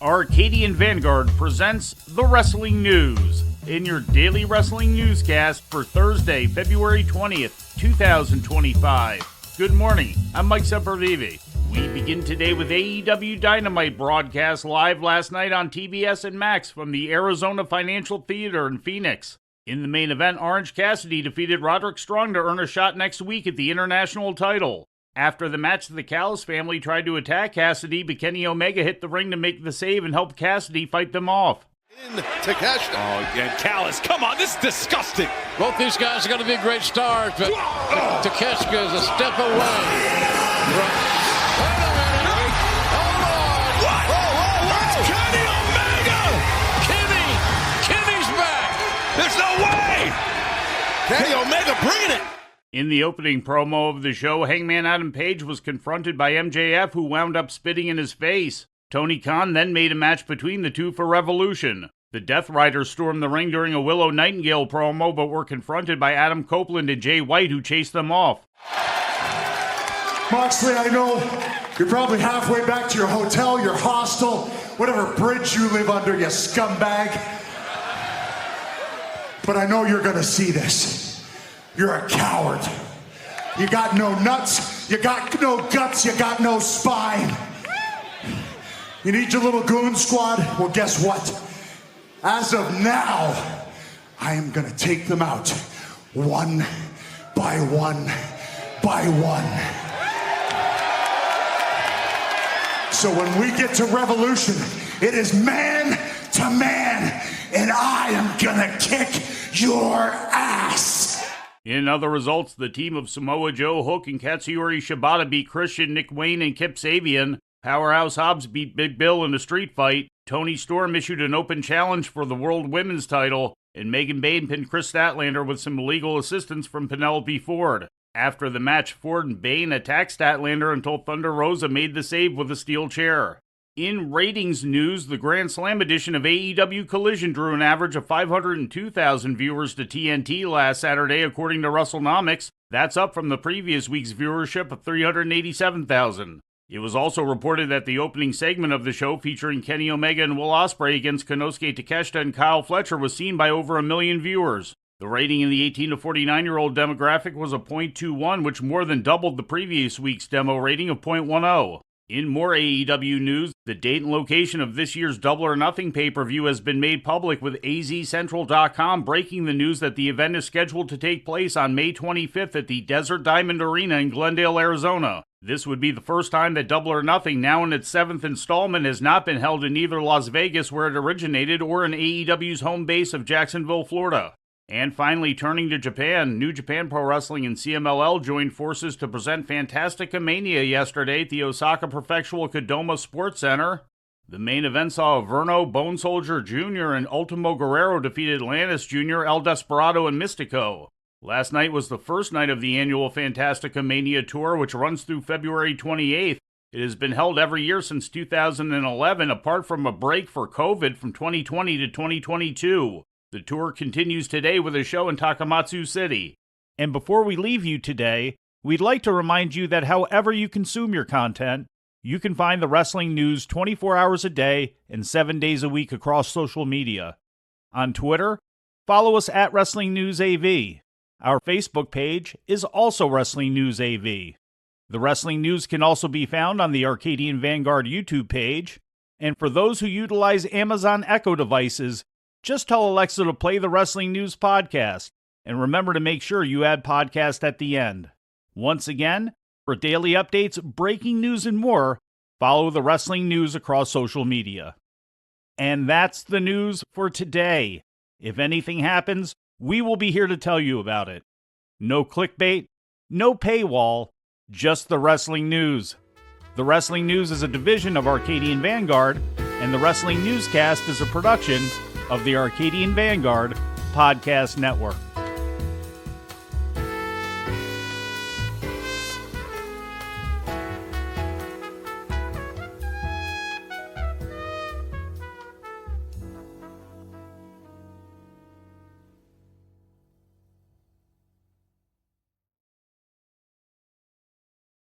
Arcadian Vanguard presents the Wrestling News in your daily wrestling newscast for Thursday, February 20th, 2025. Good morning, I'm Mike Sempervive. We begin today with AEW Dynamite broadcast live last night on TBS and Max from the Arizona Financial Theater in Phoenix. In the main event, Orange Cassidy defeated Roderick Strong to earn a shot next week at the International title. After the match, the Callis family tried to attack Cassidy, but Kenny Omega hit the ring to make the save and help Cassidy fight them off. Takeshita. Oh, and Callis, come on, this is disgusting. Both these guys are going to be great stars, but Takeshita is a step away. Wait a minute. Hold on. What? It's Kenny Omega. Kenny's back. There's no way. Kenny Omega bringing it. In the opening promo of the show, Hangman Adam Page was confronted by MJF, who wound up spitting in his face. Tony Khan then made a match between the two for Revolution. The Death Riders stormed the ring during a Willow Nightingale promo, but were confronted by Adam Copeland and Jay White, who chased them off. Moxley, I know you're probably halfway back to your hotel, your hostel, whatever bridge you live under, you scumbag. But I know you're gonna see this. You're a coward. You got no nuts, you got no guts, you got no spine. You need your little goon squad? Well, guess what? As of now, I am gonna take them out one by one by one. So when we get to Revolution, it is man to man, and I am gonna kick your ass. In other results, the team of Samoa Joe, Hook, and Katsuyori Shibata beat Christian, Nick Wayne, and Kip Sabian. Powerhouse Hobbs beat Big Bill in a street fight. Tony Storm issued an open challenge for the World Women's title, and Megan Bayne pinned Chris Statlander with some legal assistance from Penelope Ford. After the match, Ford and Bayne attacked Statlander until Thunder Rosa made the save with a steel chair. In ratings news, the Grand Slam edition of AEW Collision drew an average of 502,000 viewers to TNT last Saturday, according to WrestleNomics. That's up from the previous week's viewership of 387,000. It was also reported that the opening segment of the show, featuring Kenny Omega and Will Ospreay against Konosuke Takeshita and Kyle Fletcher, was seen by over 1 million viewers. The rating in the 18 to 49-year-old demographic was a .21, which more than doubled the previous week's demo rating of .10. In more AEW news, the date and location of this year's Double or Nothing pay-per-view has been made public, with AZCentral.com breaking the news that the event is scheduled to take place on May 25th at the Desert Diamond Arena in Glendale, Arizona. This would be the first time that Double or Nothing, now in its 7th installment, has not been held in either Las Vegas, where it originated, or in AEW's home base of Jacksonville, Florida. And finally, turning to Japan, New Japan Pro Wrestling and CMLL joined forces to present Fantastica Mania yesterday at the Osaka Prefectural Kadoma Sports Center. The main event saw Verno, Bone Soldier Jr., and Ultimo Guerrero defeat Atlantis Jr., El Desperado, and Mystico. Last night was the first night of the annual Fantastica Mania tour, which runs through February 28th. It has been held every year since 2011, apart from a break for COVID from 2020 to 2022. The tour continues today with a show in Takamatsu City. And before we leave you today, we'd like to remind you that however you consume your content, you can find the wrestling news 24 hours a day and 7 days a week across social media. On Twitter, follow us at Wrestling News AV. Our Facebook page is also Wrestling News AV. The Wrestling News can also be found on the Arcadian Vanguard YouTube page. And for those who utilize Amazon Echo devices, just tell Alexa to play the Wrestling News podcast, and remember to make sure you add podcast at the end. Once again, for daily updates, breaking news, and more, follow the Wrestling News across social media. And that's the news for today. If anything happens, we will be here to tell you about it. No clickbait, no paywall, just the Wrestling News. The Wrestling News is a division of Arcadian Vanguard, and the Wrestling Newscast is a production of the Arcadian Vanguard Podcast Network.